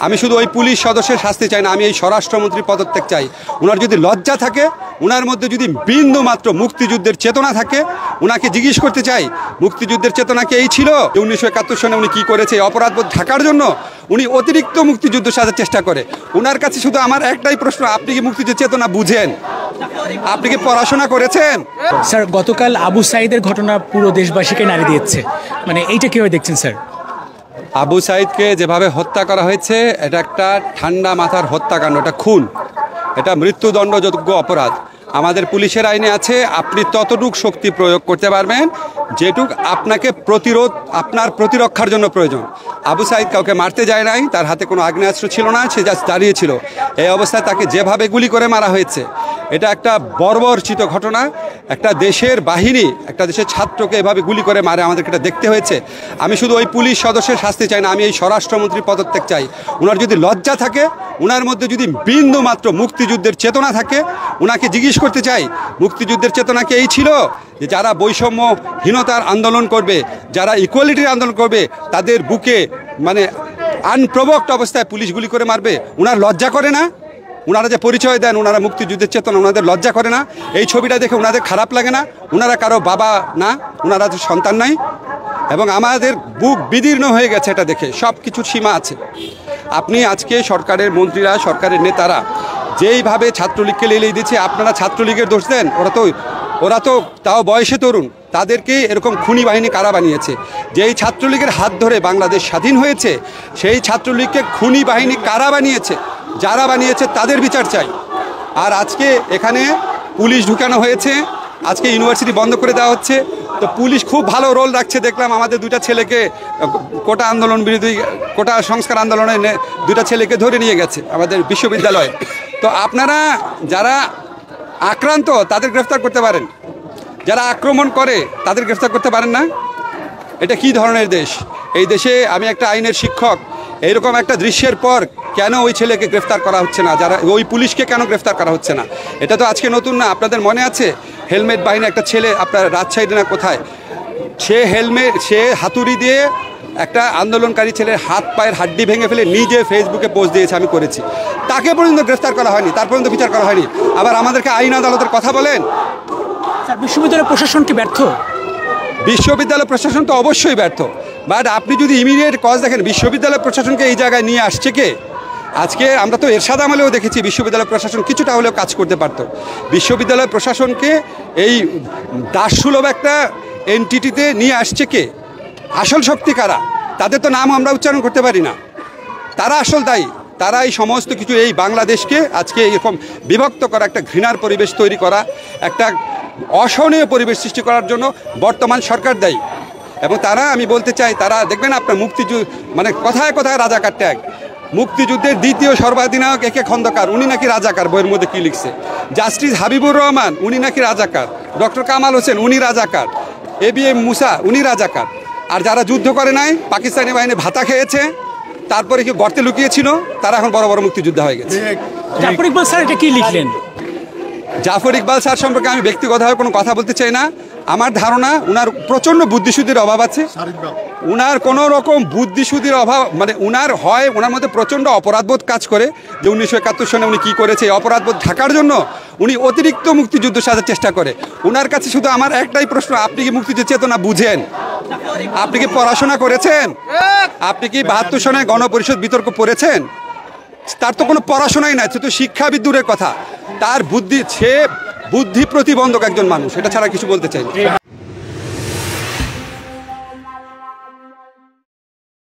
আমি শুধু ওই পুলিশ সদস্যের শাস্তি চাই না, আমি এই স্বরাষ্ট্রমন্ত্রীর পদত্যাগ চাই। ওনার যদি লজ্জা থাকে, ওনার মধ্যে যদি বিন্দু মাত্র মুক্তিযুদ্ধের চেতনা থাকে, ওনাকে জিজ্ঞেস করতে চাই মুক্তিযুদ্ধের চেতনা কি এই ছিল? 1971 সনে উনি কী করেছে? অপরাধবোধ ঢাকার জন্য উনি অতিরিক্ত মুক্তিযুদ্ধ সাজার চেষ্টা করে। ওনার কাছে শুধু আমার একটাই প্রশ্ন, আপনি কি মুক্তিযুদ্ধের চেতনা বুঝেন? আপনি কি পড়াশোনা করেছেন? স্যার, গতকাল আবু সাঈদের ঘটনা পুরো দেশবাসীকে নাড়ি দিয়েছে, মানে এইটা কীভাবে দেখছেন স্যার? আবু সাঈদকে যেভাবে হত্যা করা হয়েছে, এটা একটা ঠান্ডা মাথার হত্যাকাণ্ড, এটা খুন, এটা মৃত্যুদণ্ডযোগ্য অপরাধ। আমাদের পুলিশের আইনে আছে আপনি ততটুক শক্তি প্রয়োগ করতে পারবেন যেটুক আপনাকে আপনার প্রতিরক্ষার জন্য প্রয়োজন। আবু সাঈদ কাউকে মারতে যায় নাই, তার হাতে কোনো আগ্নেয়াস্ত্র ছিল না, সে জাস্ট দাঁড়িয়েছিল। এই অবস্থায় তাকে যেভাবে গুলি করে মারা হয়েছে, এটা একটা বর্বরচিত ঘটনা। একটা দেশের বাহিনী একটা দেশের ছাত্রকে এভাবে গুলি করে মারে, আমাদেরকে এটা দেখতে হয়েছে। আমি শুধু ওই পুলিশ সদস্যের শাস্তি চাই না, আমি এই স্বরাষ্ট্রমন্ত্রীর পদত্যাগ চাই। ওনার যদি লজ্জা থাকে, ওনার মধ্যে যদি বিন্দু মাত্র মুক্তিযুদ্ধের চেতনা থাকে, ওনাকে জিজ্ঞেস করতে চাই মুক্তিযুদ্ধের চেতনা কি এই ছিল? যে যারা বৈষম্যহীনতার আন্দোলন করবে, যারা ইকুয়ালিটির আন্দোলন করবে, তাদের বুকে মানে আনপ্রভোক্ট অবস্থায় পুলিশ গুলি করে মারবে? ওনার লজ্জা করে না? ওনারা যে পরিচয় দেন ওনারা মুক্তিযুদ্ধের চেতনা, ওনাদের লজ্জা করে না? এই ছবিটা দেখে ওনাদের খারাপ লাগে না? ওনারা কারো বাবা না, ওনারা তো সন্তান নাই? এবং আমাদের বুক বিদীর্ণ হয়ে গেছে এটা দেখে। সব কিছুর সীমা আছে। আপনি আজকে সরকারের মন্ত্রীরা, সরকারের নেতারা যেইভাবে ছাত্রলীগকে লেলিয়ে দিচ্ছে, আপনারা ছাত্রলীগের দোষ দেন। ওরা তো তাও বয়সে তরুণ, তাদেরকে এরকম খুনি বাহিনী কারা বানিয়েছে? যেই ছাত্রলীগের হাত ধরে বাংলাদেশ স্বাধীন হয়েছে, সেই ছাত্রলীগকে খুনি বাহিনী কারা বানিয়েছে? যারা বানিয়েছে তাদের বিচার চাই। আর আজকে এখানে পুলিশ ঢুকানো হয়েছে, আজকে ইউনিভার্সিটি বন্ধ করে দেওয়া হচ্ছে। তো পুলিশ খুব ভালো রোল রাখছে দেখলাম। আমাদের দুইটা ছেলেকে কোটা আন্দোলন বিরোধী, কোটা সংস্কার আন্দোলনে দুইটা ছেলেকে ধরে নিয়ে গেছে আমাদের বিশ্ববিদ্যালয়ে। তো আপনারা যারা আক্রান্ত তাদের গ্রেফতার করতে পারেন, যারা আক্রমণ করে তাদের গ্রেফতার করতে পারেন না? এটা কি ধরনের দেশ? এই দেশে আমি একটা আইনের শিক্ষক, এইরকম একটা দৃশ্যের পর কেন ওই ছেলেকে গ্রেফতার করা হচ্ছে না? যারা ওই পুলিশকে কেন গ্রেফতার করা হচ্ছে না? এটা তো আজকে নতুন না। আপনাদের মনে আছে হেলমেট বাহিনী একটা ছেলে, আপনার রাজশাহী না কোথায়, সে হাতুড়ি দিয়ে একটা আন্দোলনকারী ছেলের হাত পায়ের হাড্ডি ভেঙে ফেলে নিজে ফেসবুকে পোস্ট দিয়েছে, আমি করেছি। তাকে পর্যন্ত গ্রেফতার করা হয়নি, তার পর্যন্ত বিচার করা হয়নি। আবার আমাদেরকে আইন আদালতের কথা বলেন। স্যার, বিশ্ববিদ্যালয় প্রশাসন কি ব্যর্থ? বিশ্ববিদ্যালয় প্রশাসন তো অবশ্যই ব্যর্থ। বাট আপনি যদি ইমিডিয়েট কজ দেখেন, বিশ্ববিদ্যালয় প্রশাসনকে এই জায়গায় নিয়ে আসছে কে? আজকে আমরা তো এরশাদ আমলেও দেখেছি বিশ্ববিদ্যালয় প্রশাসন কিছুটা হলেও কাজ করতে পারত। বিশ্ববিদ্যালয় প্রশাসনকে এই দাসসুলভ একটা এন্টিটিতে নিয়ে আসছে কে? আসল শক্তি কারা? তাদের তো নাম আমরা উচ্চারণ করতে পারি না। তারা আসল দায়ী। তারা এই সমস্ত কিছু, এই বাংলাদেশকে আজকে এরকম বিভক্ত করা, একটা ঘৃণার পরিবেশ তৈরি করা, একটা অসহনীয় পরিবেশ সৃষ্টি করার জন্য বর্তমান সরকার দায়ী। এবং তারা, আমি বলতে চাই, তারা দেখবেন আপনার মুক্তিযুদ্ধ মানে কথায় কথায় রাজাকার ট্যাগ। মুক্তিযুদ্ধের দ্বিতীয় সর্বাধিনায়ক একে খন্দকার, উনি নাকি রাজাকার। বইয়ের মধ্যে কী লিখছে? জাস্টিস হাবিবুর রহমান, উনি নাকি রাজাকার। ডক্টর কামাল হোসেন, উনি রাজাকার। ABM মুসা, উনি রাজাকার। আর যারা যুদ্ধ করে নাই, পাকিস্তানি বাহিনী ভাতা খেয়েছে, তারপরে কি গর্তে লুকিয়েছিল, তারা এখন বড় বড় মুক্তিযোদ্ধা হয়ে গেছে। জাফর ইকবাল স্যার এটা কি লিখলেন? জাফর ইকবাল স্যার সম্পর্কে আমি ব্যক্তিগতভাবে কোনো কথা বলতে চাই না। আমার ধারণা উনার প্রচণ্ড বুদ্ধিশুদ্ধির অভাব আছে। উনার কোনো রকম বুদ্ধিশুদ্ধির অভাব, মানে ওনার মধ্যে প্রচণ্ড অপরাধবোধ কাজ করে যে 1971 সনে উনি কী করেছে, অপরাধবোধ ঢাকার জন্য উনি অতিরিক্ত মুক্তিযুদ্ধ সাজার চেষ্টা করে। উনার কাছে শুধু আমার একটাই প্রশ্ন, আপনি কি মুক্তিযুদ্ধ চেতনা বুঝেন? আপনি কি পড়াশোনা করেছেন? আপনি কি 72 সনে গণপরিষদ বিতর্ক পড়েছেন? তার তো কোনো পড়াশোনাই নাই, সে তো শিক্ষাবিদ দূরের কথা। তার বুদ্ধি, সে বুদ্ধি প্রতিবন্ধক একজন মানুষ, এটা ছাড়া কিছু বলতে চাই।